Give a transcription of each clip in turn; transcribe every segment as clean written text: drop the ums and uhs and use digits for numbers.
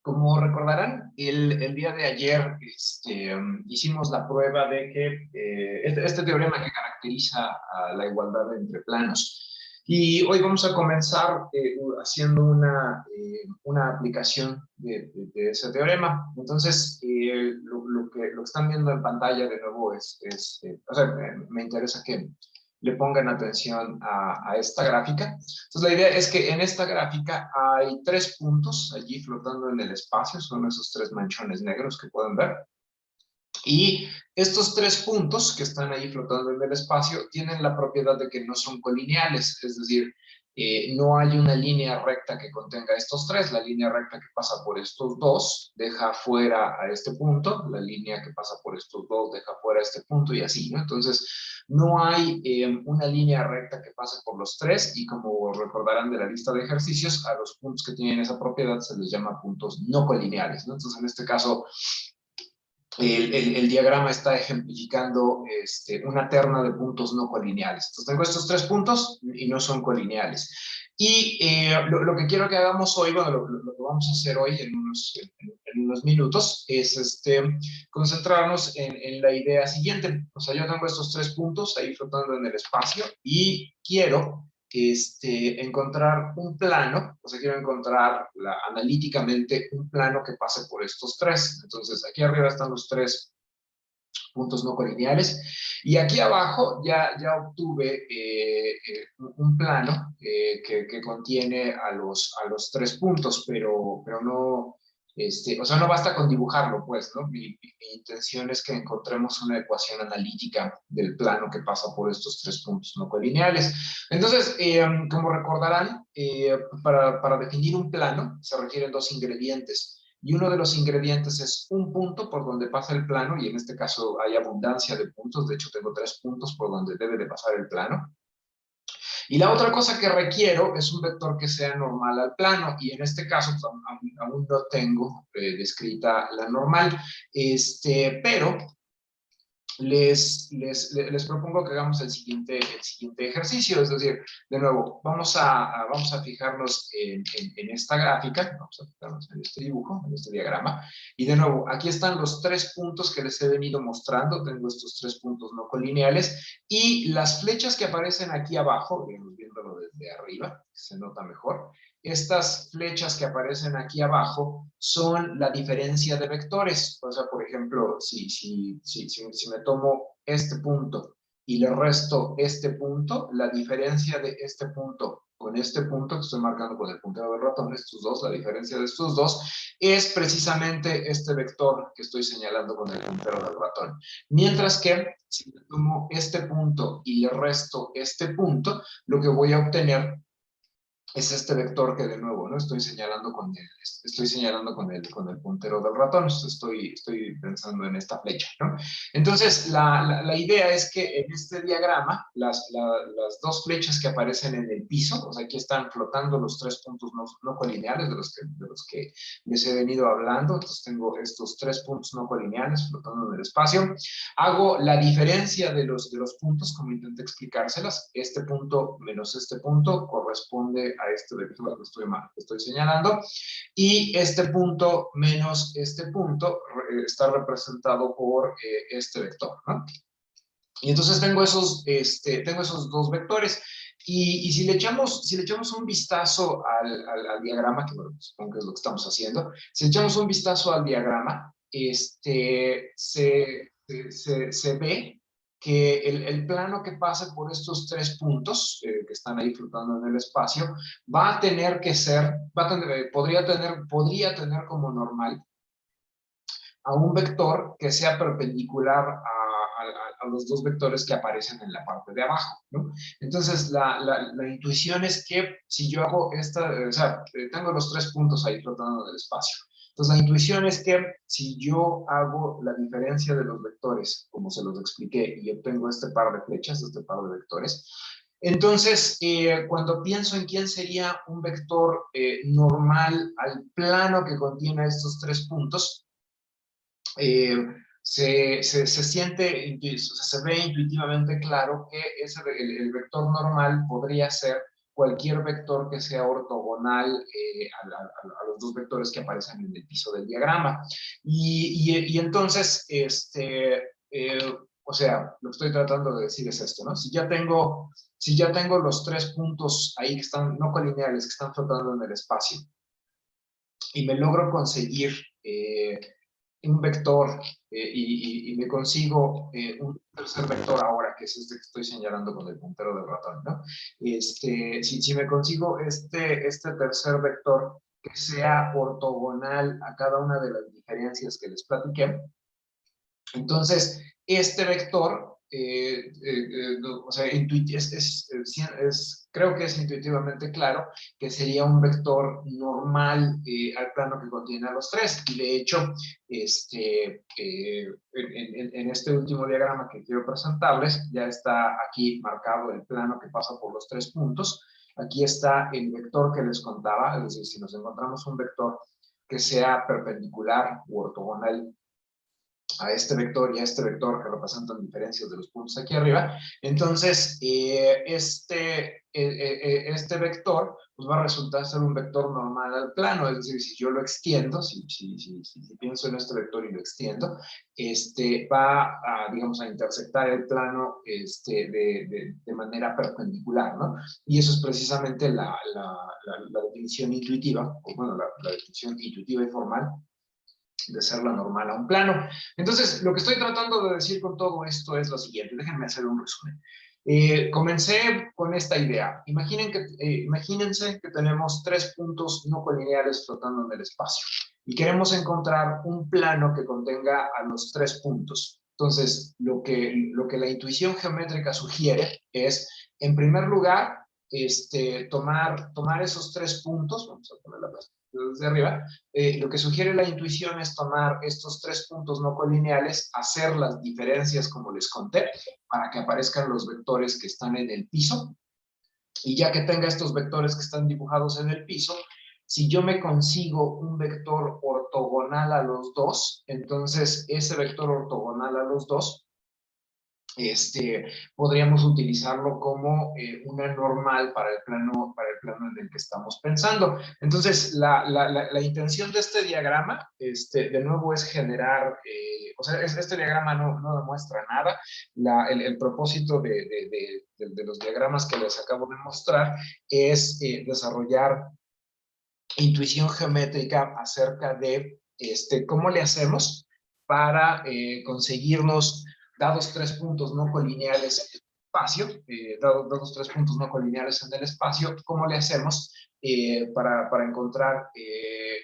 Como recordarán, el día de ayer hicimos la prueba de que este teorema que caracteriza a la igualdad entre planos. Y hoy vamos a comenzar haciendo una aplicación de ese teorema. Entonces, lo que están viendo en pantalla de nuevo o sea, me interesa que le pongan atención a esta gráfica. Entonces, la idea es que en esta gráfica hay tres puntos allí flotando en el espacio, son esos tres manchones negros que pueden ver. Y estos tres puntos que están ahí flotando en el espacio tienen la propiedad de que no son colineales, es decir, no hay una línea recta que contenga estos tres. La línea recta que pasa por estos dos deja fuera a este punto, la línea que pasa por estos dos deja fuera a este punto y así, ¿no? Entonces, no hay una línea recta que pase por los tres y como recordarán de la lista de ejercicios, a los puntos que tienen esa propiedad se les llama puntos no colineales, ¿no? Entonces, en este caso, el diagrama está ejemplificando una terna de puntos no colineales. Entonces tengo estos tres puntos y no son colineales. Y lo que quiero que hagamos hoy, bueno, lo que vamos a hacer hoy en unos minutos es concentrarnos en la idea siguiente. O sea, yo tengo estos tres puntos ahí flotando en el espacio y quiero encontrar un plano, o sea, quiero encontrar analíticamente un plano que pase por estos tres. Entonces, aquí arriba están los tres puntos no colineales, y aquí abajo ya obtuve un plano que contiene a los tres puntos, pero no, o sea, no basta con dibujarlo, pues, ¿no? Mi intención es que encontremos una ecuación analítica del plano que pasa por estos tres puntos no colineales. Entonces, como recordarán, para definir un plano se requieren dos ingredientes. Y uno de los ingredientes es un punto por donde pasa el plano, y en este caso hay abundancia de puntos, de hecho tengo tres puntos por donde debe de pasar el plano. Y la otra cosa que requiero es un vector que sea normal al plano, y en este caso pues, aún no tengo descrita la normal, pero les propongo que hagamos el siguiente ejercicio. Es decir, de nuevo, vamos a fijarnos en esta gráfica, vamos a fijarnos en este dibujo, en este diagrama, y de nuevo, aquí están los tres puntos que les he venido mostrando. Tengo estos tres puntos no colineales, y las flechas que aparecen aquí abajo, viéndolo desde arriba, se nota mejor. Estas flechas que aparecen aquí abajo son la diferencia de vectores. O sea, por ejemplo, si me tomo este punto y le resto este punto, la diferencia de este punto con este punto, que estoy marcando con el puntero del ratón, estos dos, la diferencia de estos dos, es precisamente este vector que estoy señalando con el puntero del ratón. Mientras que, si me tomo este punto y le resto este punto, lo que voy a obtener es este vector que de nuevo no estoy señalando con el puntero del ratón. Estoy pensando en esta flecha, ¿no? Entonces, la idea es que en este diagrama, las dos flechas que aparecen en el piso, o sea, aquí están flotando los tres puntos no colineales de los que les he venido hablando. Entonces, tengo estos tres puntos no colineales flotando en el espacio. Hago la diferencia de los puntos, como intenté explicárselas. Este punto menos este punto corresponde a este vector que estoy señalando, y este punto menos este punto está representado por este vector, ¿no? Y entonces tengo esos dos vectores. Y si le echamos un vistazo al diagrama, que bueno, supongo que es lo que estamos haciendo, si le echamos un vistazo al diagrama, se ve que el plano que pasa por estos tres puntos que están ahí flotando en el espacio va a tener que ser, podría tener como normal a un vector que sea perpendicular a los dos vectores que aparecen en la parte de abajo, ¿no? Entonces, la intuición es que si yo hago o sea, tengo los tres puntos ahí flotando en el espacio. Entonces, la intuición es que si yo hago la diferencia de los vectores, como se los expliqué, y obtengo este par de flechas, este par de vectores, entonces, cuando pienso en quién sería un vector normal al plano que contiene estos tres puntos, se ve intuitivamente claro que el vector normal podría ser cualquier vector que sea ortogonal a los dos vectores que aparecen en el piso del diagrama. Y entonces, o sea, lo que estoy tratando de decir es esto, ¿no? Si ya tengo los 3 puntos ahí que están no colineales, que están flotando en el espacio, y me logro conseguir un vector y me consigo un tercer vector ahora, que es este que estoy señalando con el puntero del ratón, ¿no? Si me consigo este tercer vector que sea ortogonal a cada una de las diferencias que les platiqué, entonces este vector, o sea, creo que es intuitivamente claro que sería un vector normal al plano que contiene a los tres. Y de hecho, en este último diagrama que quiero presentarles, ya está aquí marcado el plano que pasa por los 3 puntos. Aquí está el vector que les contaba, es decir, si nos encontramos un vector que sea perpendicular u ortogonal a este vector y a este vector que representan diferencias de los puntos aquí arriba, entonces este vector pues va a resultar ser un vector normal al plano, es decir, si yo lo extiendo, si pienso en este vector y lo extiendo, va a, digamos, a intersectar el plano de manera perpendicular, ¿no? Y eso es precisamente la definición intuitiva, o bueno, la definición intuitiva y formal de ser la normal a un plano. Entonces, lo que estoy tratando de decir con todo esto es lo siguiente. Déjenme hacer un resumen. Comencé con esta idea. Imagínense que tenemos 3 puntos no colineales flotando en el espacio y queremos encontrar un plano que contenga a los 3 puntos. Entonces, lo que la intuición geométrica sugiere es, en primer lugar, tomar esos 3 puntos, vamos a poner la perspectiva desde arriba, lo que sugiere la intuición es tomar estos 3 puntos no colineales, hacer las diferencias como les conté, para que aparezcan los vectores que están en el piso, y ya que tenga estos vectores que están dibujados en el piso, si yo me consigo un vector ortogonal a los dos, entonces ese vector ortogonal a los dos, podríamos utilizarlo como una normal para el plano en el que estamos pensando. Entonces, la intención de este diagrama, de nuevo, es generar, o sea, este diagrama no demuestra nada. El propósito de los diagramas que les acabo de mostrar es desarrollar intuición geométrica acerca de cómo le hacemos para conseguirnos, dados 3 puntos no colineales en el espacio, dados 3 puntos no colineales en el espacio, ¿cómo le hacemos para encontrar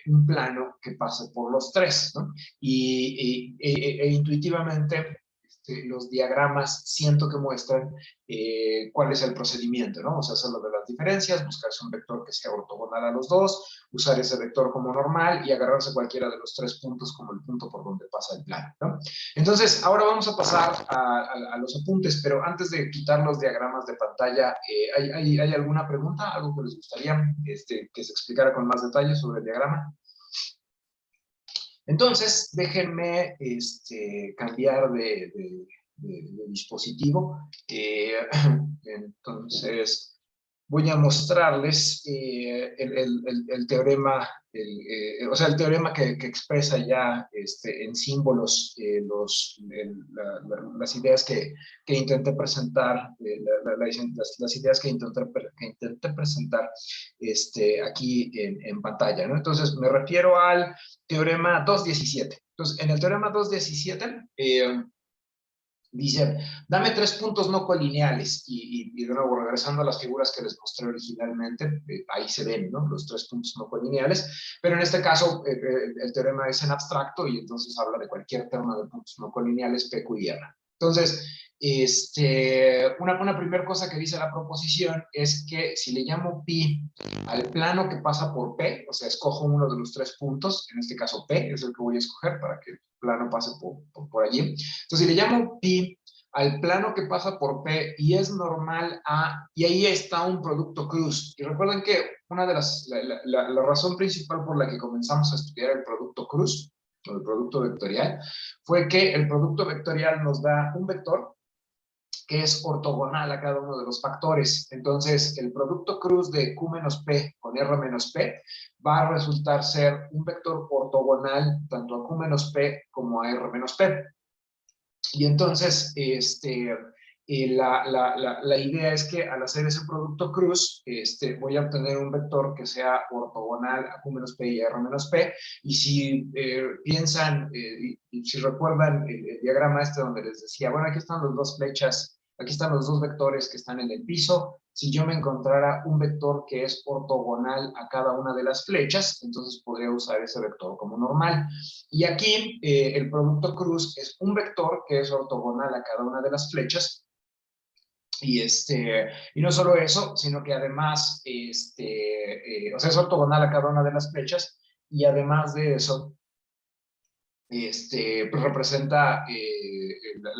un plano que pase por los 3, ¿no? Intuitivamente, los diagramas siento que muestran cuál es el procedimiento, ¿no? O sea, hacer lo de las diferencias, buscarse un vector que sea ortogonal a los dos, usar ese vector como normal y agarrarse cualquiera de los 3 puntos como el punto por donde pasa el plano, ¿no? Entonces, ahora vamos a pasar a los apuntes, pero antes de quitar los diagramas de pantalla, ¿hay alguna pregunta? ¿Algo que les gustaría que se explicara con más detalle sobre el diagrama? Entonces, déjenme cambiar de dispositivo. Entonces, voy a mostrarles el teorema, o sea, el teorema que expresa ya en símbolos las ideas que intenté presentar, las ideas que intenté presentar aquí en pantalla, ¿no? Entonces, me refiero al teorema 2.17. Entonces, en el teorema 2.17, dice, dame 3 puntos no colineales, y de nuevo, regresando a las figuras que les mostré originalmente, ahí se ven, ¿no?, los 3 puntos no colineales, pero en este caso el teorema es en abstracto y entonces habla de cualquier terna de puntos no colineales, P, Q y R. Entonces, una primera cosa que dice la proposición es que si le llamo pi al plano que pasa por P, o sea, escojo uno de los 3 puntos, en este caso P es el que voy a escoger para que el plano pase por allí. Entonces, si le llamo pi al plano que pasa por P y es normal a, y ahí está un producto cruz. Y recuerden que una de la razón principal por la que comenzamos a estudiar el producto cruz, o el producto vectorial, fue que el producto vectorial nos da un vector que es ortogonal a cada uno de los factores. Entonces, el producto cruz de Q menos P con R menos P va a resultar ser un vector ortogonal tanto a Q menos P como a R menos P. Y entonces, la idea es que al hacer ese producto cruz, voy a obtener un vector que sea ortogonal a Q menos P y a R menos P. Y si piensan, y si recuerdan el diagrama donde les decía, bueno, aquí están las dos flechas, aquí están los dos vectores que están en el piso. Si yo me encontrara un vector que es ortogonal a cada una de las flechas, entonces podría usar ese vector como normal. Y aquí el producto cruz es un vector que es ortogonal a cada una de las flechas. Y no solo eso, sino que además, o sea, es ortogonal a cada una de las flechas. Y además de eso, pues representa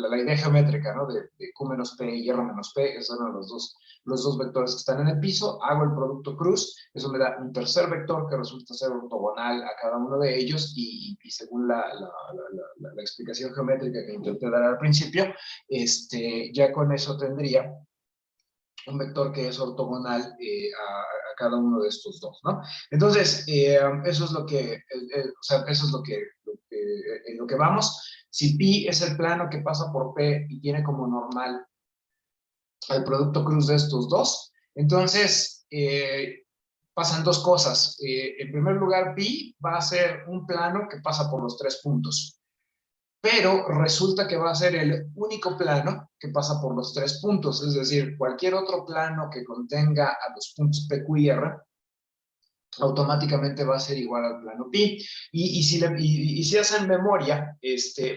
la idea geométrica, ¿no? De Q menos P y R menos P, esos son los dos vectores que están en el piso. Hago el producto cruz, eso me da un tercer vector que resulta ser ortogonal a cada uno de ellos, y según la explicación geométrica que intenté dar al principio, ya con eso tendría un vector que es ortogonal a cada uno de estos dos, ¿no? Entonces, eso es lo que, o sea, eso es en lo que vamos. Si pi es el plano que pasa por P y tiene como normal el producto cruz de estos dos, entonces pasan dos cosas. En primer lugar, pi va a ser un plano que pasa por los tres puntos. Pero resulta que va a ser el único plano que pasa por los tres puntos, es decir, cualquier otro plano que contenga a los puntos P, Q y R, automáticamente va a ser igual al plano pi. Y si hacen memoria,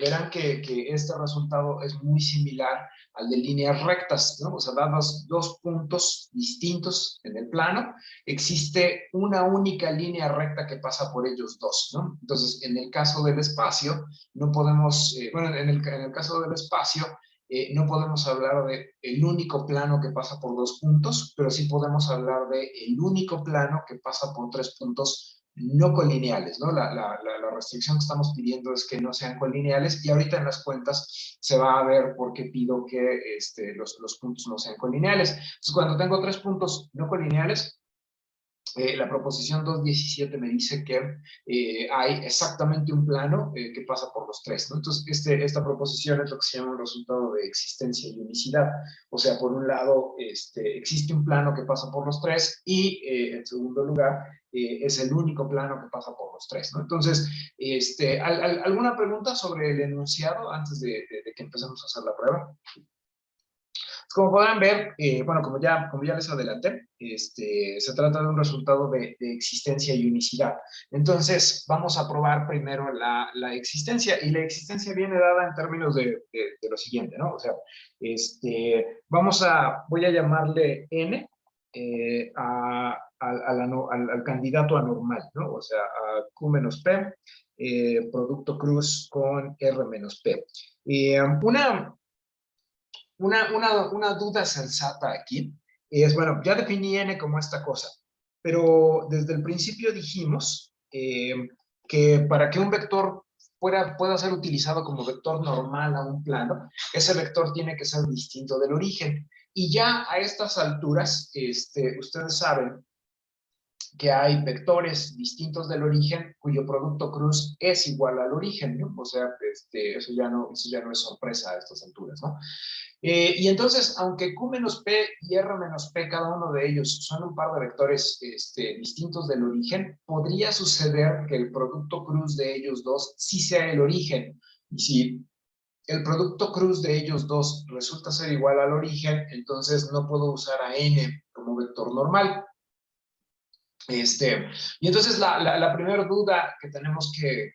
verán que este resultado es muy similar al de líneas rectas, ¿no? O sea, dados dos puntos distintos en el plano, existe una única línea recta que pasa por ellos dos, ¿no? Entonces, en el caso del espacio, no podemos, bueno, en el caso del espacio, no podemos hablar de el único plano que pasa por dos puntos, pero sí podemos hablar de el único plano que pasa por tres puntos no colineales, ¿no? La restricción que estamos pidiendo es que no sean colineales, y ahorita en las cuentas se va a ver por qué pido que los puntos no sean colineales. Entonces, cuando tengo tres puntos no colineales, la proposición 217 me dice que hay exactamente un plano que pasa por los tres, ¿no? Entonces, esta proposición es lo que se llama un resultado de existencia y unicidad. O sea, por un lado, existe un plano que pasa por los tres, y en segundo lugar, es el único plano que pasa por los tres, ¿no? Entonces, ¿alguna pregunta sobre el enunciado antes de que empecemos a hacer la prueba? Como podrán ver, bueno, como ya les adelanté, se trata de un resultado de existencia y unicidad. Entonces, vamos a probar primero la existencia, y la existencia viene dada en términos de lo siguiente, ¿no? O sea, voy a llamarle n al candidato anormal, ¿no? O sea, a Q menos P, producto cruz con R menos P. Una duda sensata aquí es, bueno, ya definí n como esta cosa, pero desde el principio dijimos que para que un vector pueda ser utilizado como vector normal a un plano, ese vector tiene que ser distinto del origen. Y ya a estas alturas, ustedes saben que hay vectores distintos del origen cuyo producto cruz es igual al origen, ¿no? O sea, eso ya no es sorpresa a estas alturas, ¿no? Y entonces, aunque Q menos P y R menos P, cada uno de ellos son un par de vectores distintos del origen, podría suceder que el producto cruz de ellos dos sí sea el origen. Y si el producto cruz de ellos dos resulta ser igual al origen, entonces no puedo usar a n como vector normal. Y entonces la primera duda que tenemos que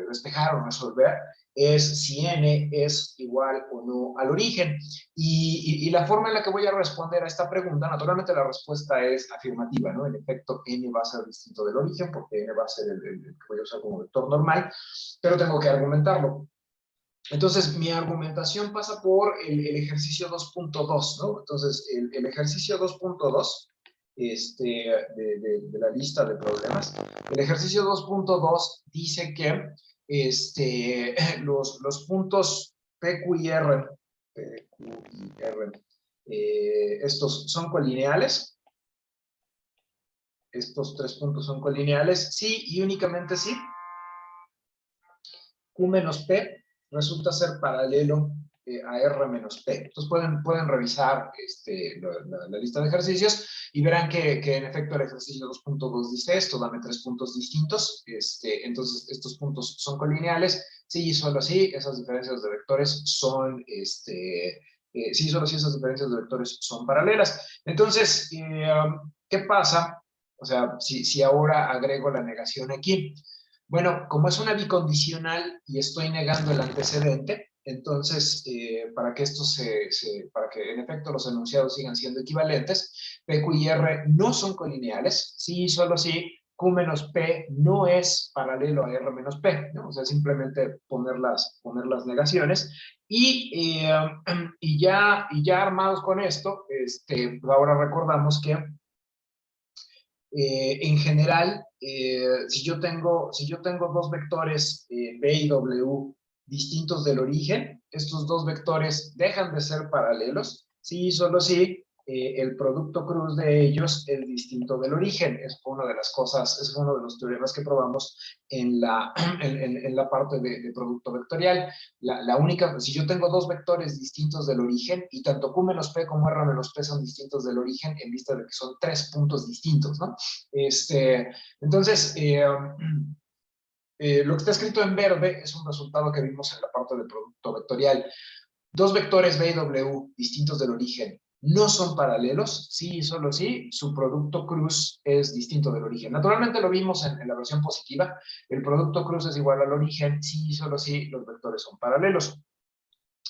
despejar o resolver es si n es igual o no al origen. Y la forma en la que voy a responder a esta pregunta, naturalmente la respuesta es afirmativa, ¿no? En efecto, n va a ser distinto del origen, porque n va a ser el que voy a usar como vector normal, pero tengo que argumentarlo. Entonces, mi argumentación pasa por el ejercicio 2.2, ¿no? Entonces, el ejercicio 2.2 de la lista de problemas. El ejercicio 2.2 dice que los puntos P, Q y R P, Q y R. Estos son colineales. Estos 3 puntos son colineales. Sí y únicamente sí. Q menos P resulta ser paralelo a R menos P. Entonces pueden revisar la lista de ejercicios y verán que en efecto el ejercicio 2.2 dice esto, dame 3 puntos distintos. Entonces estos puntos son colineales. Sí, solo así, esas diferencias de vectores son, sí, solo así esas diferencias de vectores son paralelas. Entonces, ¿qué pasa? O sea, si ahora agrego la negación aquí. Bueno, como es una bicondicional y estoy negando el antecedente, entonces, para que para que en efecto los enunciados sigan siendo equivalentes, P, Q y R no son colineales, sí, solo si Q menos P no es paralelo a R menos P, ¿no? O sea, simplemente poner las negaciones. Y ya armados con esto, pues ahora recordamos que en general, si yo tengo dos vectores B y W distintos del origen, estos dos vectores dejan de ser paralelos, sí, solo si el producto cruz de ellos es distinto del origen. Es una de las cosas, es uno de los teoremas que probamos en la, en la parte de producto vectorial. La única, si yo tengo dos vectores distintos del origen y tanto Q menos P como R menos P son distintos del origen en vista de que son 3 puntos distintos, ¿no? Entonces, lo que está escrito en verde es un resultado que vimos en la parte de producto vectorial. Dos vectores B y W distintos del origen no son paralelos, sí, solo sí, su producto cruz es distinto del origen. Naturalmente lo vimos en la versión positiva, el producto cruz es igual al origen, sí, solo sí, los vectores son paralelos.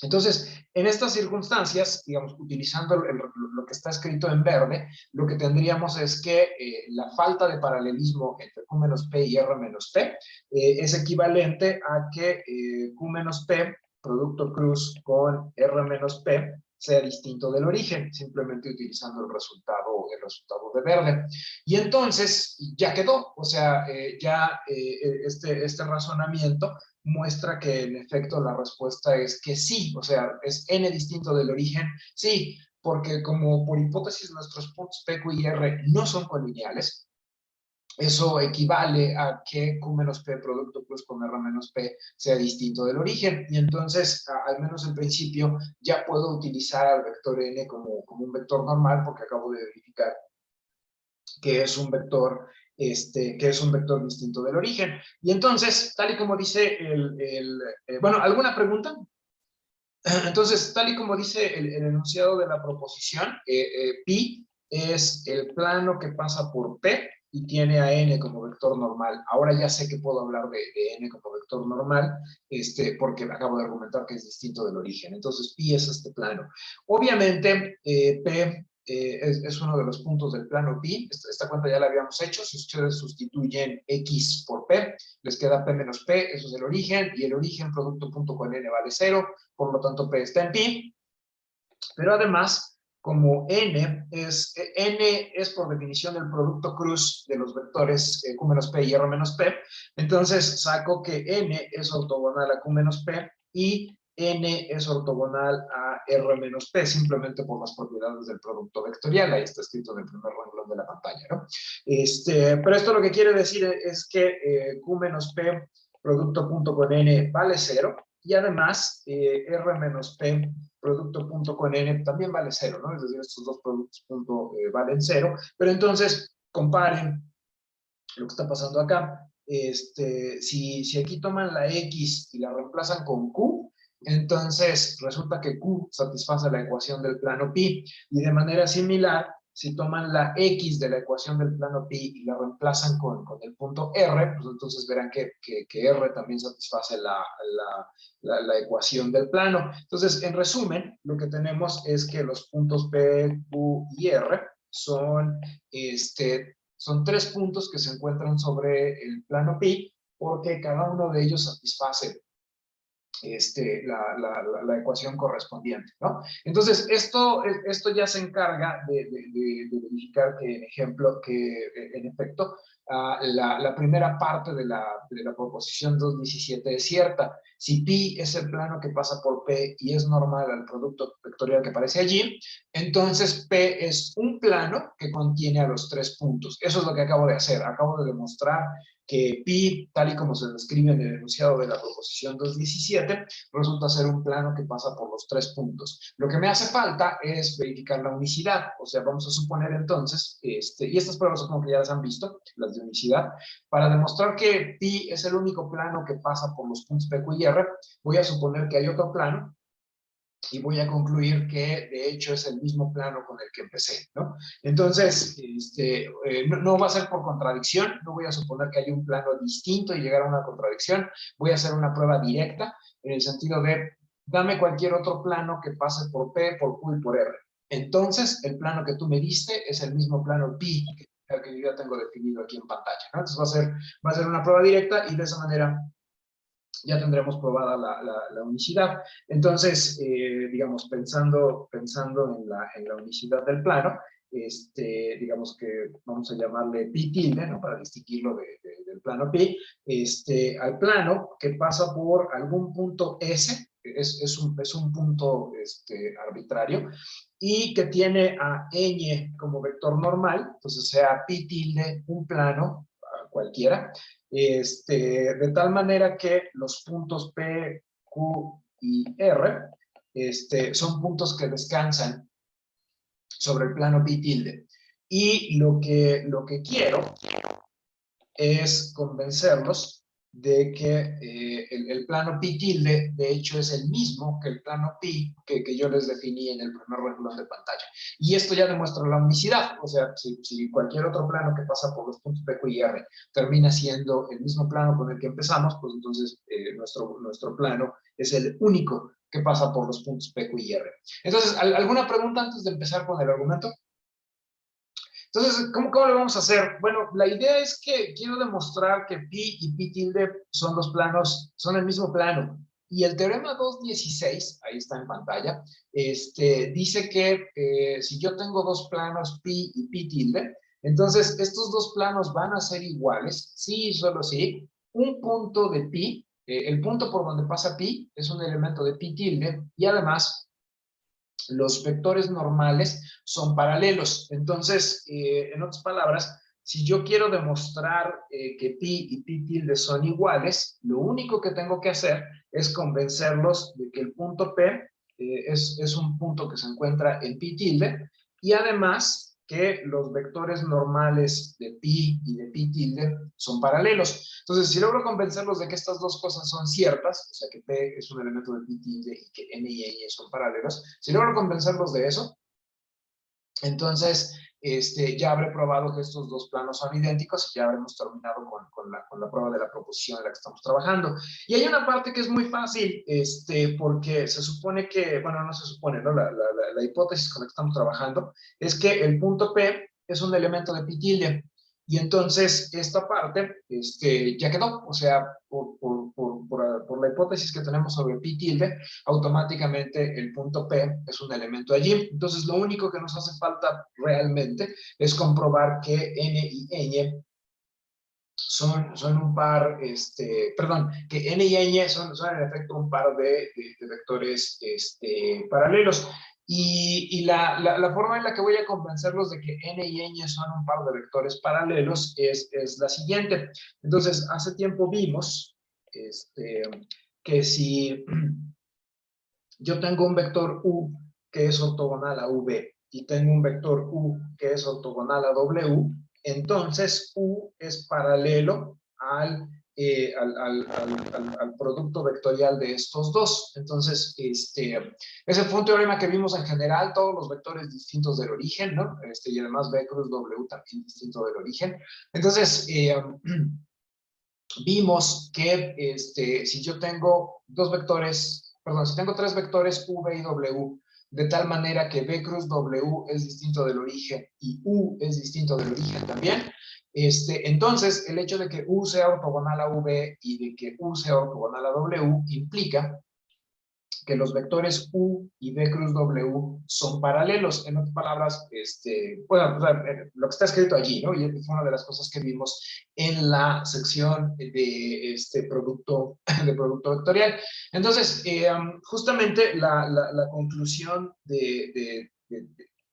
Entonces, en estas circunstancias, digamos, utilizando lo que está escrito en verde, lo que tendríamos es que la falta de paralelismo entre Q menos P y R menos P es equivalente a que Q menos P, producto cruz con R menos P, sea distinto del origen, simplemente utilizando el resultado de verde. Y entonces, ya quedó, o sea, este razonamiento muestra que en efecto la respuesta es que sí, o sea, es n distinto del origen, sí, porque como por hipótesis nuestros puntos P, Q y R no son colineales, eso equivale a que Q menos P producto cruz con R menos P sea distinto del origen. Y entonces, al menos en principio, ya puedo utilizar al vector n como un vector normal porque acabo de verificar que es un vector distinto del origen. Y entonces, tal y como dice bueno, ¿alguna pregunta? Entonces, tal y como dice el enunciado de la proposición, pi es el plano que pasa por P y tiene a n como vector normal. Ahora ya sé que puedo hablar de n como vector normal, porque acabo de argumentar que es distinto del origen. Entonces, pi es este plano. Obviamente, P es uno de los puntos del plano pi. Esta cuenta ya la habíamos hecho. Si ustedes sustituyen x por p, les queda p menos p, eso es el origen, y el origen producto punto con n vale 0, por lo tanto p está en pi. Pero además, como n es por definición el producto cruz de los vectores q menos p y r menos p, entonces saco que n es ortogonal a q menos p y n es ortogonal a r menos p, simplemente por las propiedades del producto vectorial. Ahí está escrito en el primer renglón de la pantalla, ¿no? Pero esto lo que quiere decir es que q menos p producto punto con n vale 0 y además r menos p producto punto con n también vale 0, ¿no? Es decir, estos dos productos punto valen 0, pero entonces comparen lo que está pasando acá. Si aquí toman la x y la reemplazan con q, entonces resulta que q satisface la ecuación del plano pi, y de manera similar, si toman la x de la ecuación del plano pi y la reemplazan con el punto r, pues entonces verán que r también satisface la ecuación del plano. Entonces, en resumen, lo que tenemos es que los puntos P, Q y R son son 3 puntos que se encuentran sobre el plano pi, porque cada uno de ellos satisface la ecuación correspondiente, ¿no? Entonces, esto ya se encarga de verificar que, en efecto, la primera parte de la proposición 2.17 es cierta. Si pi es el plano que pasa por P y es normal al producto vectorial que aparece allí, entonces P es un plano que contiene a los tres puntos. Eso es lo que acabo de hacer. Acabo de demostrar que pi, tal y como se describe en el enunciado de la proposición 2.17, resulta ser un plano que pasa por los tres puntos. Lo que me hace falta es verificar la unicidad. O sea, vamos a suponer entonces, y estas pruebas como que ya las han visto, las de unicidad, para demostrar que pi es el único plano que pasa por los puntos P, Q y R, voy a suponer que hay otro plano y voy a concluir que de hecho es el mismo plano con el que empecé, ¿no? Entonces, no va a ser por contradicción, no voy a suponer que hay un plano distinto y llegar a una contradicción, voy a hacer una prueba directa en el sentido de, dame cualquier otro plano que pase por P, por Q y por R. Entonces, el plano que tú me diste es el mismo plano pi que yo ya tengo definido aquí en pantalla, ¿no? Entonces va a ser una prueba directa y de esa manera ya tendremos probada la unicidad. Entonces, digamos, pensando en la unicidad del plano, digamos que vamos a llamarle pi tilde, ¿no? Para distinguirlo del plano pi, al plano que pasa por algún punto S, es un punto arbitrario, y que tiene a ñ como vector normal, entonces sea pi tilde un plano cualquiera, de tal manera que los puntos P, Q y R son puntos que descansan sobre el plano pi tilde. Y lo que quiero es convencerlos de que el plano pi tilde, de hecho, es el mismo que el plano pi que yo les definí en el primer renglón de pantalla. Y esto ya demuestra la unicidad. O sea, si cualquier otro plano que pasa por los puntos P, Q y R termina siendo el mismo plano con el que empezamos, pues entonces nuestro plano es el único que pasa por los puntos P, Q y R. Entonces, ¿alguna pregunta antes de empezar con el argumento? Entonces, ¿cómo lo vamos a hacer? Bueno, la idea es que quiero demostrar que pi y pi tilde son los planos, son el mismo plano. Y el teorema 2.16, ahí está en pantalla, dice que si yo tengo dos planos pi y pi tilde, entonces estos dos planos van a ser iguales, sí y solo sí, un punto de pi, el punto por donde pasa pi es un elemento de pi tilde, y además los vectores normales son paralelos. Entonces, en otras palabras, si yo quiero demostrar que pi y pi tilde son iguales, lo único que tengo que hacer es convencerlos de que el punto P es un punto que se encuentra en pi tilde, y además que los vectores normales de pi y de pi tilde son paralelos. Entonces, si logro convencerlos de que estas dos cosas son ciertas, o sea, que P es un elemento de pi tilde y que N y N son paralelos, si logro convencerlos de eso, entonces ya habré probado que estos dos planos son idénticos y ya habremos terminado con la prueba de la proposición en la que estamos trabajando. Y hay una parte que es muy fácil, porque se supone que, bueno, no se supone, ¿no? La hipótesis con la que estamos trabajando es que el punto P es un elemento de pi tilde. Y entonces esta parte ya quedó, o sea, por la hipótesis que tenemos sobre pi tilde, automáticamente el punto P es un elemento allí. Entonces lo único que nos hace falta realmente es comprobar que N y Ñ son un par, perdón, que N y Ñ son en efecto un par de vectores paralelos. Y la forma en la que voy a convencerlos de que N y Ñ son un par de vectores paralelos es la siguiente. Entonces, hace tiempo vimos que si yo tengo un vector U que es ortogonal a V y tengo un vector U que es ortogonal a W, entonces U es paralelo al producto vectorial de estos dos. Entonces, ese fue un teorema que vimos en general, todos los vectores distintos del origen, ¿no? Y además V cruz W también distinto del origen. Entonces, vimos que si yo tengo si tengo tres vectores V y W, de tal manera que V cruz W es distinto del origen y U es distinto del origen también, entonces el hecho de que U sea ortogonal a V y de que U sea ortogonal a W implica que los vectores U y V cruz W son paralelos. En otras palabras, bueno, o sea, lo que está escrito allí, ¿no? Y fue una de las cosas que vimos en la sección de de producto vectorial. Entonces, justamente la conclusión de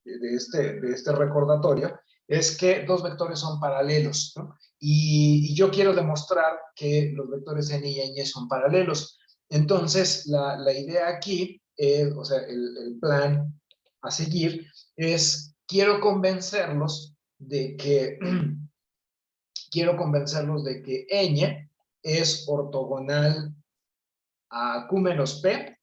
este recordatorio es que dos vectores son paralelos, ¿no? Y yo quiero demostrar que los vectores n y ñ son paralelos. Entonces, la idea aquí, o sea, el plan a seguir es, quiero convencerlos de que, ñ es ortogonal a Q menos P,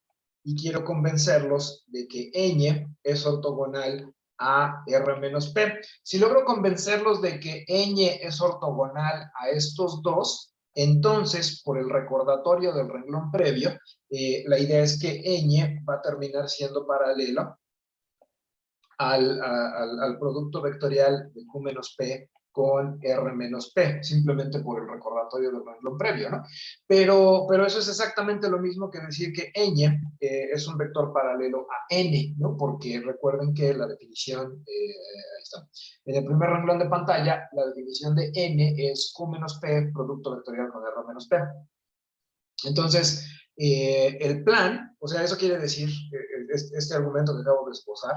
y quiero convencerlos de que ñ es ortogonal a R menos P. Si logro convencerlos de que ñ es ortogonal a estos dos, entonces, por el recordatorio del renglón previo, la idea es que ñ va a terminar siendo paralelo al producto vectorial de Q menos P con R menos P, simplemente por el recordatorio del renglón previo, ¿no? Pero eso es exactamente lo mismo que decir que ñ es un vector paralelo a n, ¿no? Porque recuerden que la definición, ahí está, en el primer renglón de pantalla, la definición de n es Q menos P, producto vectorial con R menos P. Entonces, el plan, o sea, eso quiere decir, este argumento que acabo de esbozar,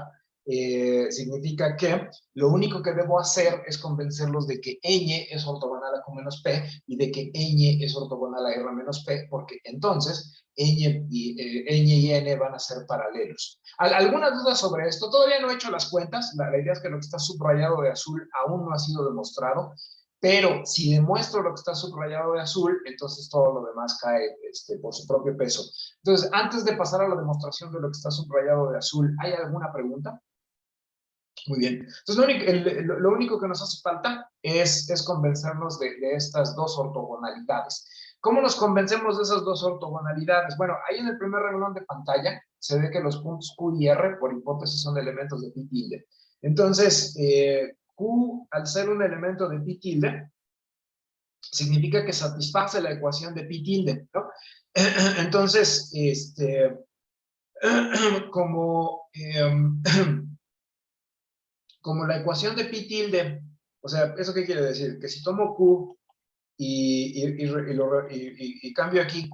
significa que lo único que debo hacer es convencerlos de que ñ es ortogonal a Q menos P y de que ñ es ortogonal a R menos P, porque entonces ñ y n van a ser paralelos. ¿Alguna duda sobre esto? Todavía no he hecho las cuentas, la idea es que lo que está subrayado de azul aún no ha sido demostrado, pero si demuestro lo que está subrayado de azul, entonces todo lo demás cae por su propio peso. Entonces, antes de pasar a la demostración de lo que está subrayado de azul, ¿hay alguna pregunta? Muy bien. Entonces, lo único que nos hace falta es convencernos de estas dos ortogonalidades. ¿Cómo nos convencemos de esas dos ortogonalidades? Bueno, ahí en el primer renglón de pantalla se ve que los puntos Q y R, por hipótesis, son elementos de pi tilde. Entonces, Q, al ser un elemento de pi tilde, significa que satisface la ecuación de pi tilde, ¿no? Entonces, como... como la ecuación de pi tilde, o sea, ¿eso qué quiere decir? Que si tomo Q y cambio aquí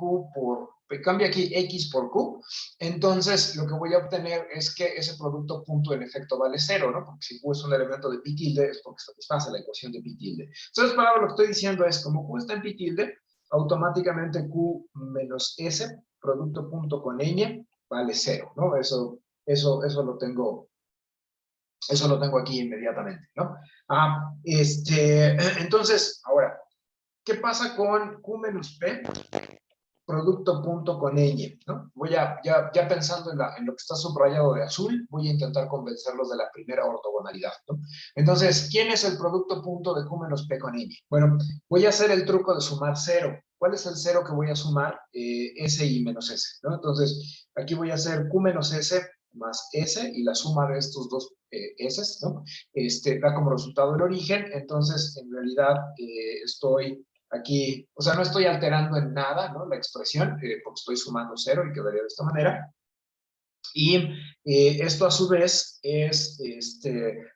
cambio aquí X por Q, entonces lo que voy a obtener es que ese producto punto en efecto vale cero, ¿no? Porque si Q es un elemento de pi tilde, es porque satisface la ecuación de pi tilde. Entonces, para lo que estoy diciendo es, como Q está en pi tilde, automáticamente Q menos S, producto punto con ñ, vale cero, ¿no? Eso lo tengo. Eso lo tengo aquí inmediatamente, ¿no? Entonces, ahora, ¿qué pasa con Q menos P? Producto punto con ñ, ¿no? Ya pensando en lo que está subrayado de azul, voy a intentar convencerlos de la primera ortogonalidad, ¿no? Entonces, ¿quién es el producto punto de Q menos P con ñ? Bueno, voy a hacer el truco de sumar cero. ¿Cuál es el cero que voy a sumar? S y menos S, ¿no? Entonces, aquí voy a hacer Q menos S más S, y la suma de estos dos S, ¿no? Da como resultado el origen. Entonces, en realidad, estoy aquí, o sea, no estoy alterando en nada, ¿no? La expresión, porque estoy sumando cero y quedaría de esta manera. Y esto a su vez es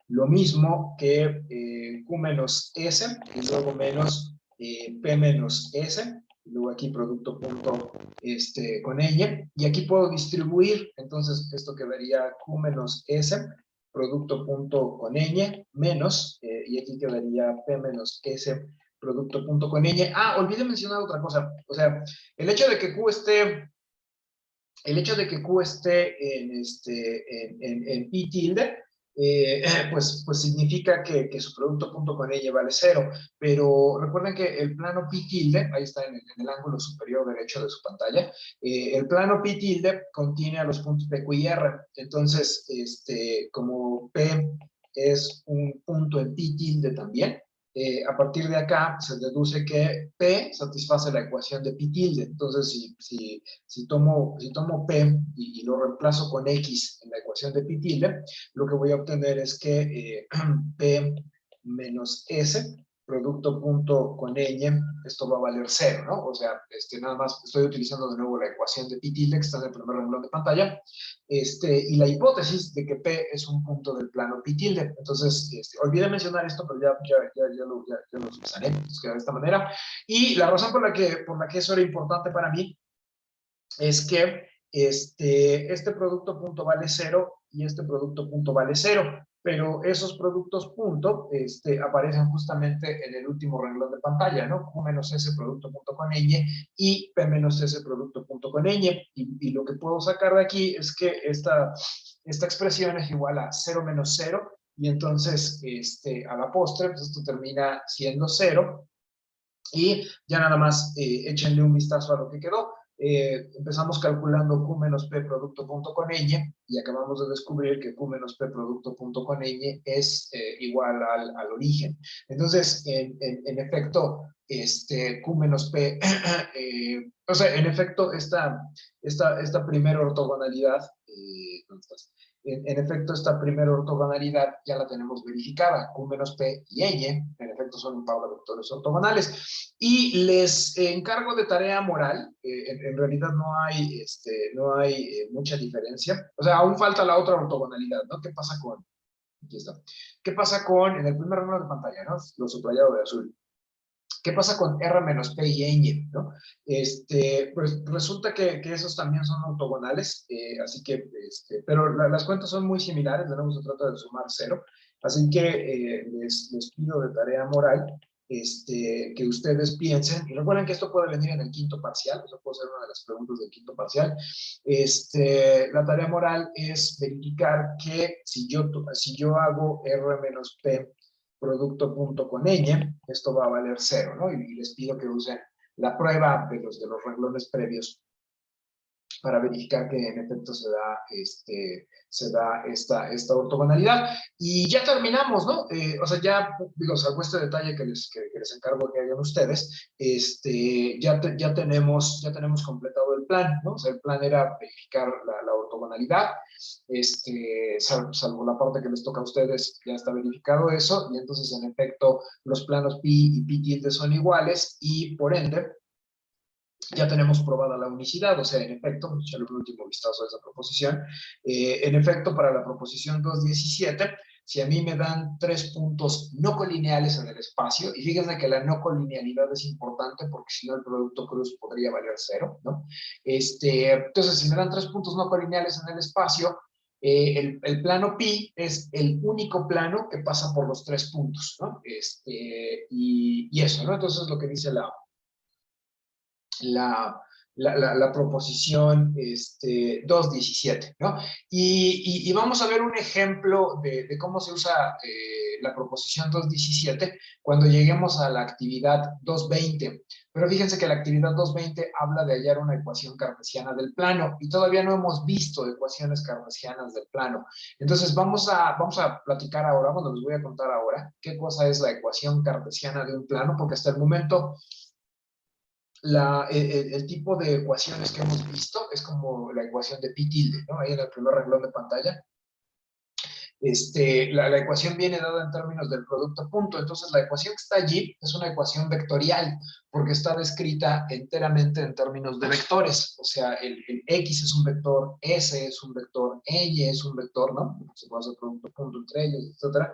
lo mismo que Q menos S, y luego menos P menos S, y luego aquí producto punto con ella, y aquí puedo distribuir, entonces esto quedaría Q menos S, producto punto con ñ, menos, y aquí quedaría P menos S, producto punto con ñ. Olvidé mencionar otra cosa, o sea, el hecho de que Q esté en pi tilde, pues significa que su producto punto con ella vale cero. Pero recuerden que el plano pi tilde, ahí está en el ángulo superior derecho de su pantalla, el plano pi tilde contiene a los puntos P, Q y R. Entonces, como P es un punto en pi tilde también, a partir de acá se deduce que P satisface la ecuación de pi tilde. Entonces, si tomo P y lo reemplazo con X en la ecuación de pi tilde, lo que voy a obtener es que P menos S, producto punto con ñ, esto va a valer 0, ¿no? O sea, nada más estoy utilizando de nuevo la ecuación de pi tilde que está en el primer renglón de pantalla, y la hipótesis de que P es un punto del plano pi tilde. Entonces, olvidé mencionar esto, pero ya lo subsané, entonces queda de esta manera. Y la razón por la que eso era importante para mí es que este producto punto vale 0 y este producto punto vale 0, pero esos productos punto aparecen justamente en el último renglón de pantalla, ¿no? Q menos S producto punto con ñ y P menos S producto punto con ñ. Y lo que puedo sacar de aquí es que esta expresión es igual a 0 menos 0, y entonces a la postre, pues esto termina siendo 0. Y ya nada más échenle un vistazo a lo que quedó. Empezamos calculando Q menos P producto punto con ñ y acabamos de descubrir que Q menos P producto punto con ñ es igual al origen. Entonces, en efecto, Q menos P, o sea, en efecto, esta primera ortogonalidad, ¿dónde estás? En efecto, esta primera ortogonalidad ya la tenemos verificada. Q menos P y ñ, en efecto, son un par de vectores ortogonales. Y les encargo de tarea moral. En realidad no hay mucha diferencia. O sea, aún falta la otra ortogonalidad, ¿no? ¿Qué pasa con? Aquí está. ¿Qué pasa con, en el primer renglón de pantalla, ¿no? Lo subrayado de azul? ¿Qué pasa con R menos P y ñ? ¿No? Pues resulta que esos también son ortogonales, así que, pero las cuentas son muy similares, de nuevo se trata de sumar 0, así que les pido de tarea moral que ustedes piensen, y recuerden que esto puede venir en el quinto parcial, eso puede ser una de las preguntas del quinto parcial. La tarea moral es verificar que si yo hago R menos P producto punto con ñ, esto va a valer 0, ¿no? Y les pido que usen la prueba de los renglones previos para verificar que en efecto se da esta ortogonalidad. Y ya terminamos, ¿no? O sea, ya, digo, salvo este detalle que les encargo que hagan ustedes, ya tenemos completado el plan, ¿no? O sea, el plan era verificar la ortogonalidad, salvo la parte que les toca a ustedes, ya está verificado eso, y entonces en efecto los planos pi y pi tilde son iguales, y por ende, ya tenemos probada la unicidad. O sea, en efecto, echarle un último vistazo a esa proposición. En efecto, para la proposición 2.17, si a mí me dan 3 puntos no colineales en el espacio, y fíjense que la no colinealidad es importante porque si no el producto cruz podría valer 0, ¿no? Entonces, si me dan 3 puntos no colineales en el espacio, el plano pi es el único plano que pasa por los 3 puntos, ¿no? Y eso, ¿no? Entonces, lo que dice la proposición 2.17, ¿no? Y vamos a ver un ejemplo de cómo se usa la proposición 2.17 cuando lleguemos a la actividad 2.20. Pero fíjense que la actividad 2.20 habla de hallar una ecuación cartesiana del plano y todavía no hemos visto ecuaciones cartesianas del plano. Entonces vamos a platicar ahora, bueno, les voy a contar ahora qué cosa es la ecuación cartesiana de un plano, porque hasta el momento el tipo de ecuaciones que hemos visto es como la ecuación de pi tilde, ¿no? Ahí en el primer renglón de pantalla. La ecuación viene dada en términos del producto punto. Entonces, la ecuación que está allí es una ecuación vectorial, porque está descrita enteramente en términos de vectores. O sea, el X es un vector, S es un vector, Y es un vector, ¿no? Se puede hacer producto punto entre ellos, etc.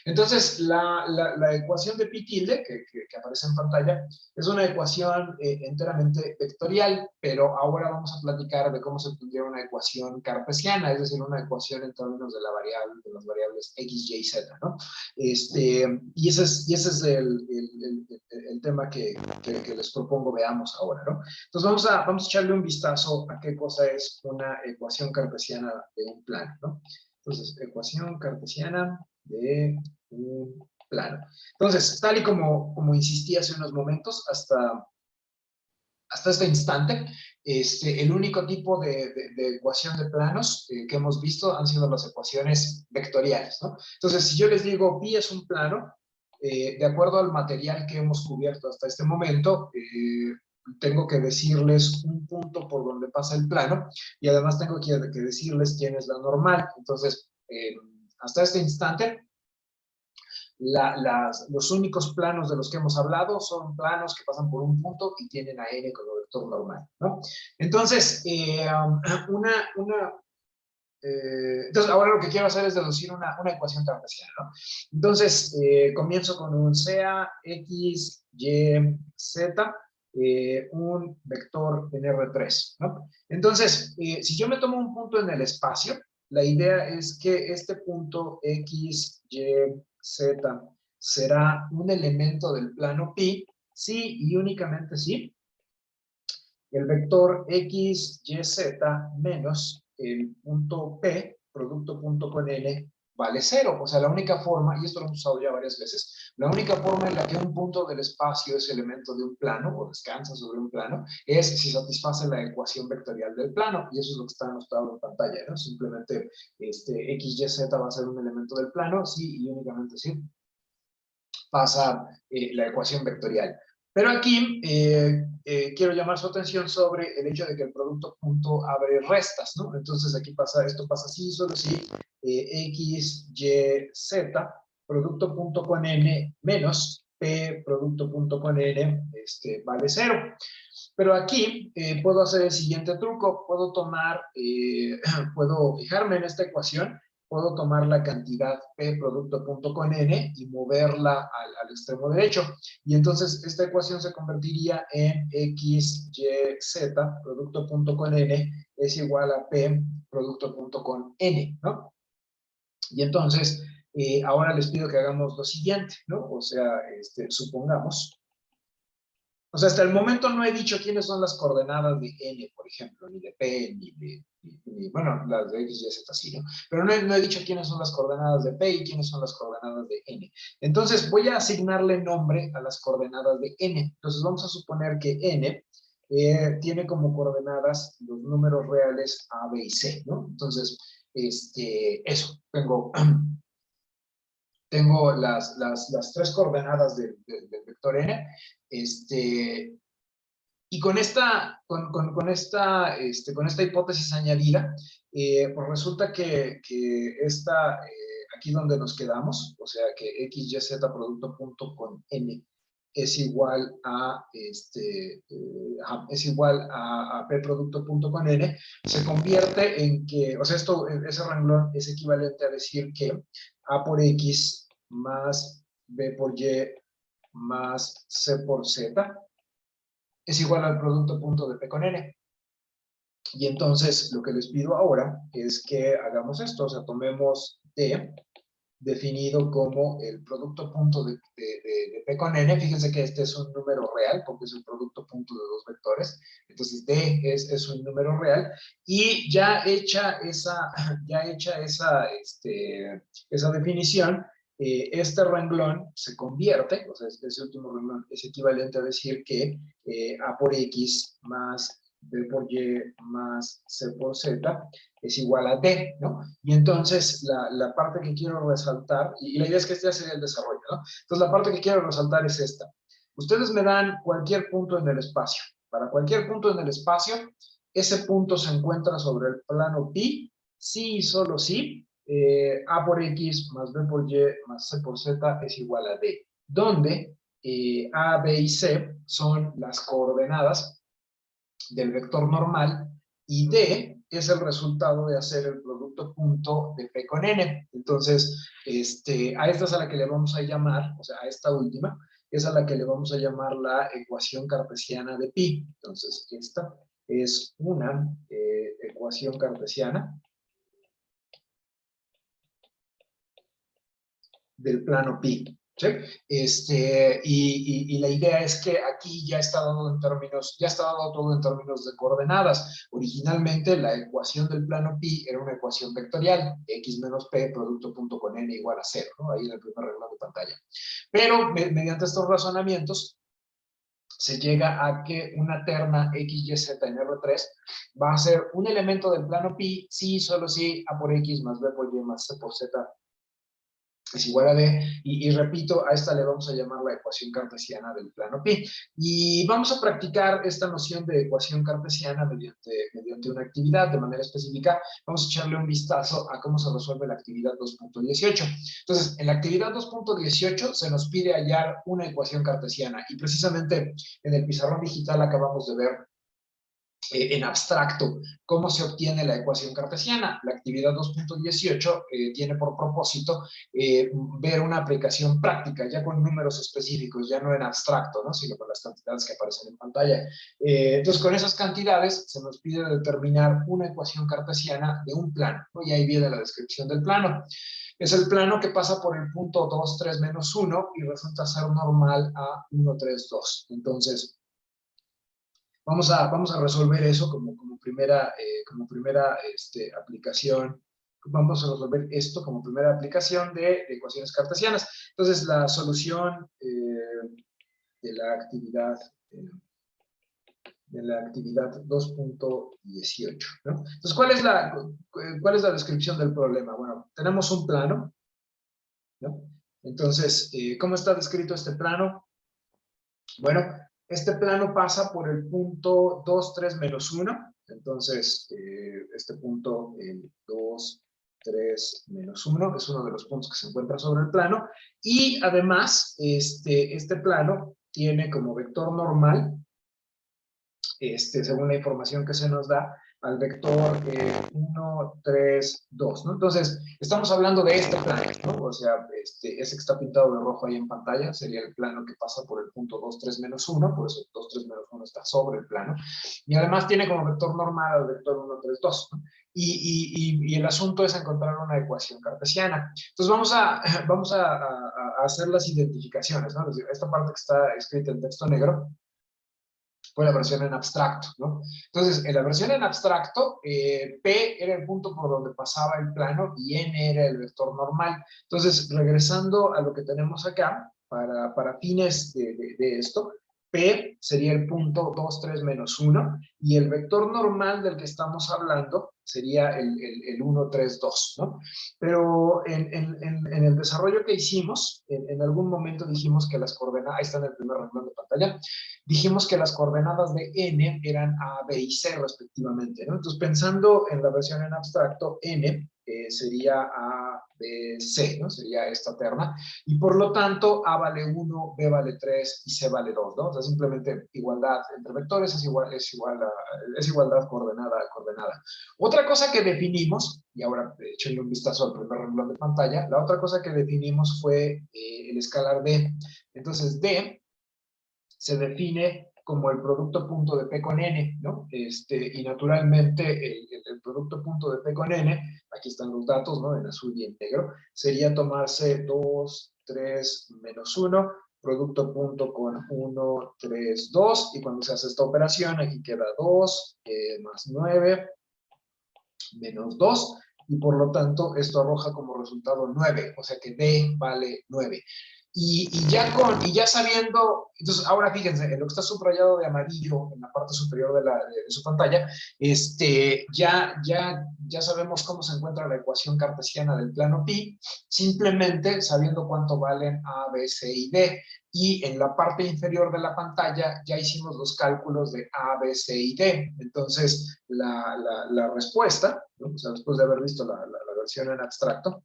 Entonces, la ecuación de pi tilde, que aparece en pantalla, es una ecuación enteramente vectorial, pero ahora vamos a platicar de cómo se tendría una ecuación cartesiana, es decir, una ecuación en términos de las variables x, y, z, ¿no? Y ese es el tema que les propongo veamos ahora, ¿no? Entonces vamos a echarle un vistazo a qué cosa es una ecuación cartesiana de un plano, ¿no? Entonces, ecuación cartesiana de un plano. Entonces, tal y como insistí hace unos momentos, hasta este instante, el único tipo de ecuación de planos que hemos visto han sido las ecuaciones vectoriales, ¿no? Entonces, si yo les digo pi es un plano, de acuerdo al material que hemos cubierto hasta este momento, tengo que decirles un punto por donde pasa el plano y además tengo que decirles quién es la normal. Entonces, hasta este instante, los únicos planos de los que hemos hablado son planos que pasan por un punto y tienen a n como vector normal, ¿no? Entonces, entonces, ahora lo que quiero hacer es deducir una ecuación cartesiana, ¿no? Entonces, comienzo con un sea x, y, z, un vector en R3, ¿no? Entonces, si yo me tomo un punto en el espacio, la idea es que este punto x, y, z será un elemento del plano pi, sí y únicamente sí, el vector x, y, z menos el punto P, producto punto con N, vale 0. O sea, la única forma, y esto lo hemos usado ya varias veces, la única forma en la que un punto del espacio es elemento de un plano o descansa sobre un plano es si satisface la ecuación vectorial del plano, y eso es lo que está anotado en pantalla, ¿no? Simplemente x, y, z va a ser un elemento del plano, sí y únicamente sí pasa la ecuación vectorial. Pero aquí quiero llamar su atención sobre el hecho de que el producto punto abre restas, ¿no? Entonces aquí pasa, esto pasa así, solo si x, y, z, producto punto con n menos p, producto punto con n, vale 0. Pero aquí puedo hacer el siguiente truco, puedo tomar, puedo fijarme en esta ecuación, puedo tomar la cantidad P producto punto con N y moverla al extremo derecho. Y entonces esta ecuación se convertiría en X, Y, Z, producto punto con N, es igual a P producto punto con N, ¿no? Y entonces, ahora les pido que hagamos lo siguiente, ¿no? O sea, supongamos, o sea, hasta el momento no he dicho quiénes son las coordenadas de n, por ejemplo, ni de p, bueno, las de x, y, z, sí, ¿no? Pero no he dicho quiénes son las coordenadas de p y quiénes son las coordenadas de n. Entonces, voy a asignarle nombre a las coordenadas de n. Entonces, vamos a suponer que n tiene como coordenadas los números reales a, b y c, ¿no? Entonces, eso, tengo las tres coordenadas del vector n, y con esta hipótesis añadida, pues resulta que aquí donde nos quedamos, o sea que x, y, z producto punto con n es igual a, es igual a p producto punto con n, se convierte en que, o sea, ese renglón es equivalente a decir que a por x más b por y más c por z es igual al producto punto de P con N. Y entonces lo que les pido ahora es que hagamos esto, o sea, tomemos D definido como el producto punto de P con N. Fíjense que este es un número real porque es el producto punto de dos vectores. Entonces D es un número real. Y ya hecha esa definición, este renglón se convierte, o sea, ese último renglón es equivalente a decir que A por X más B por Y más C por Z es igual a D, ¿no? Y entonces la parte que quiero resaltar, y la idea es que este sea el desarrollo, ¿no? Entonces la parte que quiero resaltar es esta. Ustedes me dan cualquier punto en el espacio. Para cualquier punto en el espacio, ese punto se encuentra sobre el plano pi, sí y solo sí, A por X más B por Y más C por Z es igual a D, donde A, B y C son las coordenadas del vector normal y D es el resultado de hacer el producto punto de P con N. Entonces, a esta es a la que le vamos a llamar, o sea, a esta última, es a la que le vamos a llamar la ecuación cartesiana de pi. Entonces, esta es una ecuación cartesiana del plano pi. ¿Sí? Y la idea es que aquí ya está dado todo en términos de coordenadas. Originalmente la ecuación del plano pi era una ecuación vectorial, x menos p, producto punto con n igual a 0, ¿no? Ahí en el primer renglón de pantalla. Pero mediante estos razonamientos se llega a que una terna x, y, z en R3 va a ser un elemento del plano pi, sí, solo si a por x más b por y más c por z es igual a D, y repito, a esta le vamos a llamar la ecuación cartesiana del plano pi. Y vamos a practicar esta noción de ecuación cartesiana mediante una actividad de manera específica. Vamos a echarle un vistazo a cómo se resuelve la actividad 2.18. Entonces, en la actividad 2.18 se nos pide hallar una ecuación cartesiana, y precisamente en el pizarrón digital acabamos de ver en abstracto cómo se obtiene la ecuación cartesiana. La actividad 2.18 tiene por propósito ver una aplicación práctica, ya con números específicos, ya no en abstracto, ¿no? Sino con las cantidades que aparecen en pantalla. Entonces, con esas cantidades se nos pide determinar una ecuación cartesiana de un plano, ¿no? Y ahí viene la descripción del plano. Es el plano que pasa por el punto 2, 3, menos 1 y resulta ser normal a 1, 3, 2. Entonces, vamos a resolver eso como primera aplicación. Vamos a resolver esto como primera aplicación de ecuaciones cartesianas. Entonces, la solución de la actividad eh, 2.18, ¿no? Entonces, ¿cuál es la descripción del problema? Bueno, tenemos un plano, ¿no? Entonces, ¿cómo está descrito este plano? Bueno, este plano pasa por el punto 2, 3, menos 1. Entonces, este punto, el 2, 3, menos 1, es uno de los puntos que se encuentra sobre el plano. Y además, este plano tiene como vector normal, según la información que se nos da, al vector 1, 3, 2, ¿no? Entonces, estamos hablando de este plano, ¿no? O sea, ese que está pintado de rojo ahí en pantalla sería el plano que pasa por el punto 2, 3, menos 1, por eso 2, 3, menos 1 está sobre el plano, y además tiene como vector normal al vector 1, 3, 2, ¿no? Y el asunto es encontrar una ecuación cartesiana. Entonces, vamos a hacer las identificaciones, ¿no? Esta parte que está escrita en texto negro fue la versión en abstracto, ¿no? Entonces, en la versión en abstracto, P era el punto por donde pasaba el plano y N era el vector normal. Entonces, regresando a lo que tenemos acá, para fines de esto, P sería el punto 2, 3, menos 1, y el vector normal del que estamos hablando sería el 1, 3, 2, ¿no? Pero en el desarrollo que hicimos, en algún momento dijimos que las coordenadas, ahí está en el primer renglón de pantalla, dijimos que las coordenadas de n eran a, b y c respectivamente, ¿no? Entonces, pensando en la versión en abstracto, n sería a, b, c, ¿no? Sería esta terna, y por lo tanto, a vale 1, b vale 3 y c vale 2, ¿no? O sea, simplemente igualdad entre vectores es igualdad coordenada a coordenada. Otra cosa que definimos, y ahora echenle un vistazo al primer renglón de pantalla, la otra cosa que definimos fue el escalar d. Entonces, d se define como el producto punto de P con N, ¿no? Y naturalmente el producto punto de P con N, aquí están los datos, ¿no? En azul y en negro, sería tomarse 2, 3, menos 1, producto punto con 1, 3, 2, y cuando se hace esta operación, aquí queda 2 más 9, menos 2, y por lo tanto esto arroja como resultado 9, o sea que D vale 9. Y ya sabiendo, entonces ahora fíjense, en lo que está subrayado de amarillo en la parte superior de su pantalla, ya sabemos cómo se encuentra la ecuación cartesiana del plano pi, simplemente sabiendo cuánto valen A, B, C y D. Y en la parte inferior de la pantalla ya hicimos los cálculos de A, B, C y D. Entonces, la respuesta, ¿no? O sea, después de haber visto la versión en abstracto,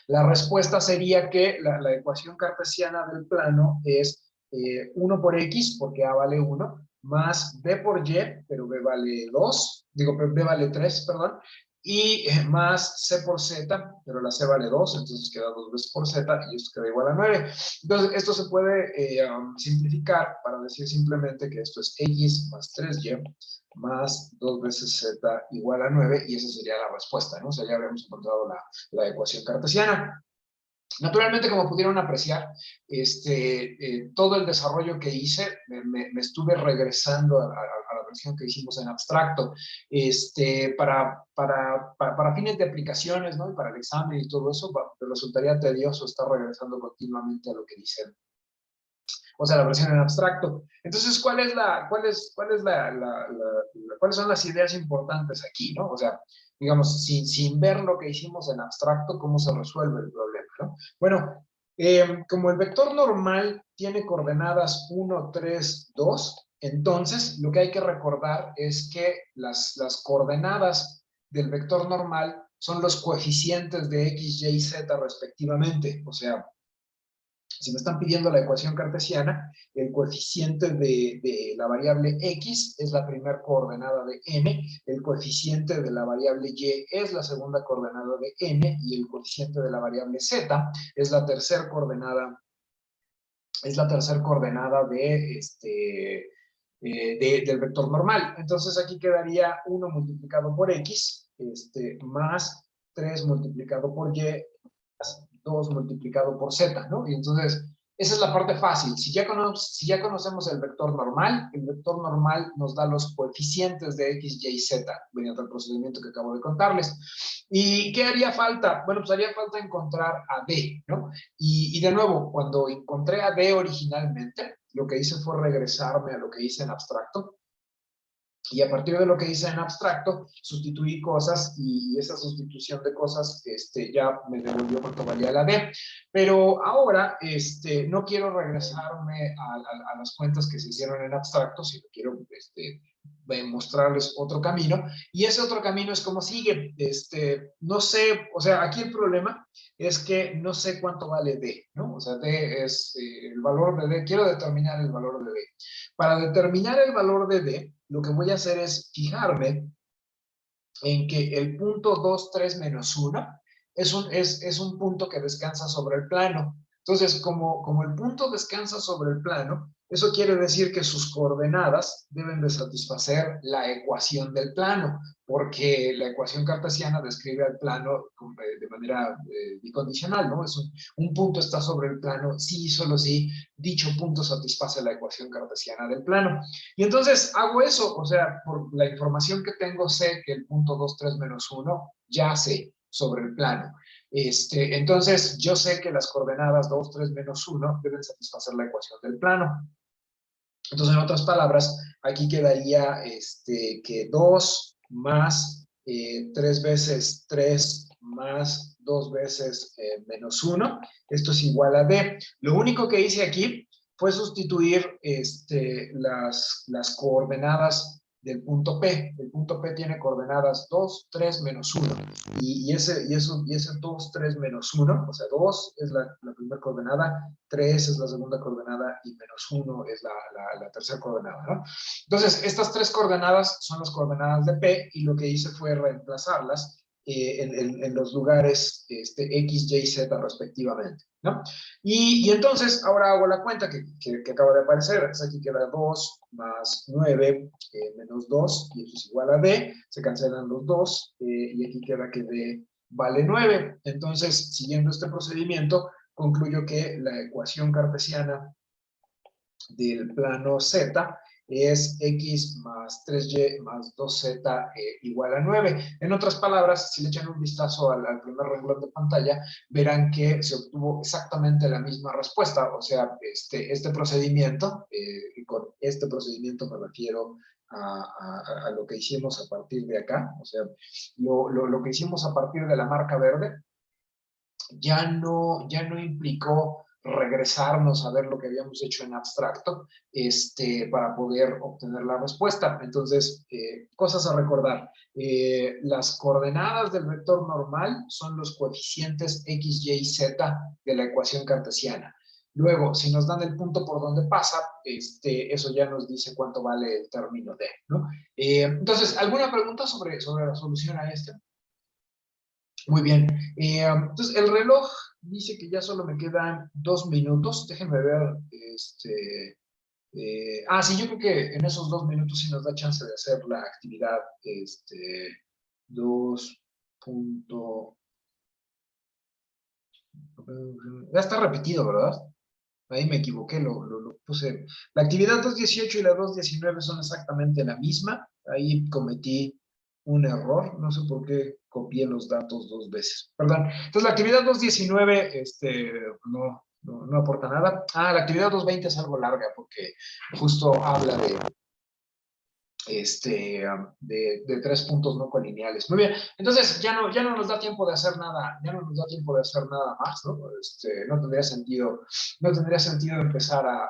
la respuesta sería que la ecuación cartesiana del plano es 1 por x, porque a vale 1, más b por y, pero b vale 2, digo, b vale 3, perdón, y más c por z, pero la c vale 2, entonces queda 2 veces por z, y esto queda igual a 9. Entonces, esto se puede simplificar para decir simplemente que esto es x más 3y más 2 veces z igual a 9, y esa sería la respuesta, ¿no? O sea, ya habíamos encontrado la ecuación cartesiana. Naturalmente, como pudieron apreciar, todo el desarrollo que hice, me estuve regresando a la versión que hicimos en abstracto, para fines de aplicaciones, ¿no? Y para el examen y todo eso, resultaría tedioso estar regresando continuamente a lo que dice, o sea, la versión en abstracto. Entonces, ¿cuáles son las ideas importantes aquí, no? O sea, digamos, sin ver lo que hicimos en abstracto, cómo se resuelve el problema, ¿no? Bueno, como el vector normal tiene coordenadas 1, 3, 2, entonces lo que hay que recordar es que las coordenadas del vector normal son los coeficientes de x, y, z respectivamente. O sea, si me están pidiendo la ecuación cartesiana, el coeficiente de la variable x es la primera coordenada de n, el coeficiente de la variable y es la segunda coordenada de n, y el coeficiente de la variable z es la tercera coordenada, del vector normal. Entonces aquí quedaría 1 multiplicado por x, más 3 multiplicado por y, más 2 multiplicado por z, ¿no? Y entonces, esa es la parte fácil. Si ya conocemos el vector normal nos da los coeficientes de x, y, z, mediante el procedimiento que acabo de contarles. ¿Y qué haría falta? Bueno, pues haría falta encontrar a d, ¿no? Y de nuevo, cuando encontré a D originalmente, lo que hice fue regresarme a lo que hice en abstracto. Y a partir de lo que hice en abstracto, sustituí cosas y esa sustitución de cosas ya me devolvió cuánto valía la D. Pero ahora no quiero regresarme a las cuentas que se hicieron en abstracto, sino quiero mostrarles otro camino. Y ese otro camino es como sigue. No sé, o sea, aquí el problema es que no sé cuánto vale D, ¿no? O sea, D es el valor de D. Quiero determinar el valor de D. Para determinar el valor de D, lo que voy a hacer es fijarme en que el punto 2, 3 menos 1 es un punto que descansa sobre el plano. Entonces, como el punto descansa sobre el plano, eso quiere decir que sus coordenadas deben de satisfacer la ecuación del plano, porque la ecuación cartesiana describe al plano de manera bicondicional, ¿no? Un punto está sobre el plano si y solo si dicho punto satisface la ecuación cartesiana del plano. Y entonces hago eso, o sea, por la información que tengo, sé que el punto 2, 3 menos 1 yace sobre el plano. Entonces, yo sé que las coordenadas 2, 3 menos 1 deben satisfacer la ecuación del plano. Entonces, en otras palabras, aquí quedaría que 2 más 3 veces 3 más 2 veces menos 1, esto es igual a D. Lo único que hice aquí fue sustituir las coordenadas del punto P. El punto P tiene coordenadas 2, 3, menos 1. Y ese 2, 3, menos 1, o sea, 2 es la primera coordenada, 3 es la segunda coordenada y menos 1 es la tercera coordenada, ¿no? Entonces, estas tres coordenadas son las coordenadas de P y lo que hice fue reemplazarlas en los lugares X, Y, Z respectivamente, ¿no? Y entonces ahora hago la cuenta que acaba de aparecer. Aquí queda 2 más 9 menos 2, y eso es igual a D. Se cancelan los 2 y aquí queda que D vale 9. Entonces, siguiendo este procedimiento, concluyo que la ecuación cartesiana del plano Z es x más 3y más 2z igual a 9. En otras palabras, si le echan un vistazo al primer renglón de pantalla, verán que se obtuvo exactamente la misma respuesta. O sea, este procedimiento, y con este procedimiento me refiero a lo que hicimos a partir de acá, o sea, lo que hicimos a partir de la marca verde, ya no implicó regresarnos a ver lo que habíamos hecho en abstracto para poder obtener la respuesta. Entonces, cosas a recordar. Las coordenadas del vector normal son los coeficientes x, y, z de la ecuación cartesiana. Luego, si nos dan el punto por donde pasa, eso ya nos dice cuánto vale el término d, ¿no? Entonces, ¿alguna pregunta sobre la solución a este? Muy bien. Entonces, el reloj dice que ya solo me quedan 2 minutos. Déjenme ver. Sí, yo creo que en esos 2 minutos sí nos da chance de hacer la actividad 2. Ya está repetido, ¿verdad? Ahí me equivoqué, lo puse. La actividad 2.18 y la 2.19 son exactamente la misma. Ahí cometí un error. No sé por qué copié los datos 2 veces. Perdón. Entonces, la actividad 2.19 no aporta nada. La actividad 2.20 es algo larga porque justo habla de 3 puntos no colineales. Muy bien, entonces ya no nos da tiempo de hacer nada, ya no nos da tiempo de hacer nada más, ¿no? No tendría sentido empezar a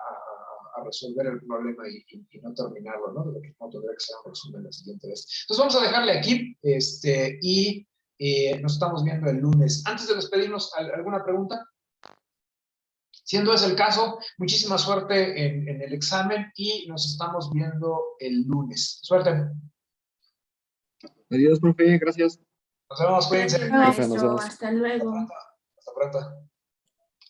resolver el problema y no terminarlo, ¿no? De lo que no tendría que ser un resumen la siguiente vez. Entonces vamos a dejarle aquí, y nos estamos viendo el lunes. Antes de despedirnos, ¿alguna pregunta? Siendo ese el caso, muchísima suerte en el examen y nos estamos viendo el lunes. Suerte. Adiós, profe, gracias. Nos vemos, cuídense. Gracias, Profe, nos maestro. vemos. Hasta luego. Hasta pronto.